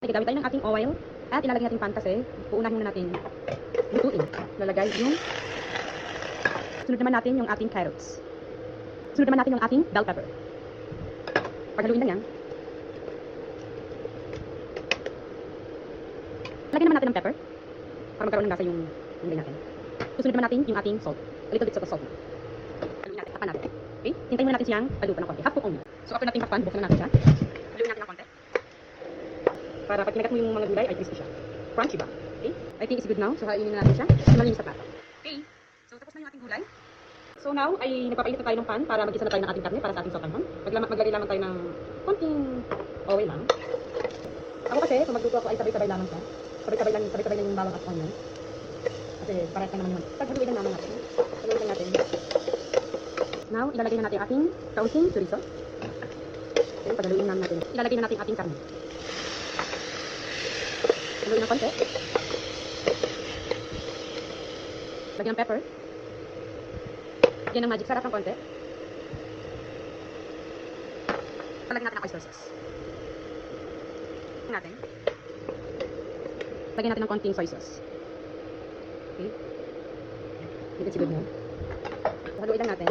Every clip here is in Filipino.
Gamit tayo ng ating oil at ilalagay natin pan kasi uunahin muna natin lutuin. Lalagay yung sunod naman natin yung ating carrots. Sunod naman natin yung ating bell pepper. Paghaluin lang yan. Lagyan naman natin ng pepper para magkaroon ng lasa yung nilagay natin. Susunod naman natin yung ating salt. A little bit of salt. Haluin natin, takpan natin. Okay? Hintayin muna natin siyang paluto ng konti. Half cook only. So after natin takpan, buksan na natin siya. Haluin natin ng konti. Para pag kinagat mo yung mga gulay ay crispy siya. Crunchy ba? Okay? I think it's good now. So hainin na natin siya. Malinis sa plato. Okay. So tapos na yung ating gulay. So now ay nagpapainit na tayo ng pan para mag-isa na tayo ng ating karne para sa ating sotanghon. Maglagay lamang tayo ng konting oil lang. Ako kasi kung magluto ako ay sabay-sabay lamang siya. Sabay-sabay lang yung bawang at onion. Kasi parehas lang naman yun. Paghaluin lang naman natin. Haluin lang natin. Now ilalagay na natin ating kaunting chorizo. Okay, paghaluin lang natin. Ilalagay na natin ating karne. Haluin ng konti. Lagyan ng pepper. Lagyan ng magic sarap ng konti. Lagyan natin ng oyster sauce. Lagyan natin ng konting soy sauce. Okay. You can see good now. Haluin lang natin.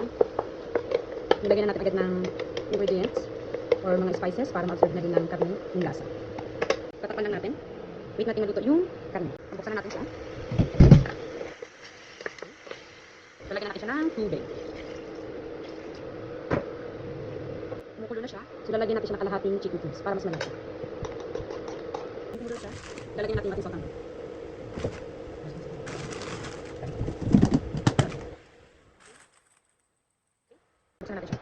Nilagyan na natin agad ng ingredients or mga spices para ma-absorb na din ng karne yung lasa. Tatakpan lang natin. Wait natin maluto yung karne. Buksan na natin siya. So, lagyan natin siya ng tubig. Kumukulo na siya. So, lalagyan natin siya ng kalahating chicken cubes para mas malasa. Kumukulo siya. Lalagyan natin yung ating sotanghon. Buksan natin siya.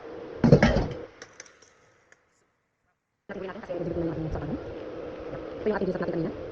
Natin natin kasi nagdibig na yung ating sotanghon. Ito yung ating gisap natin kanina.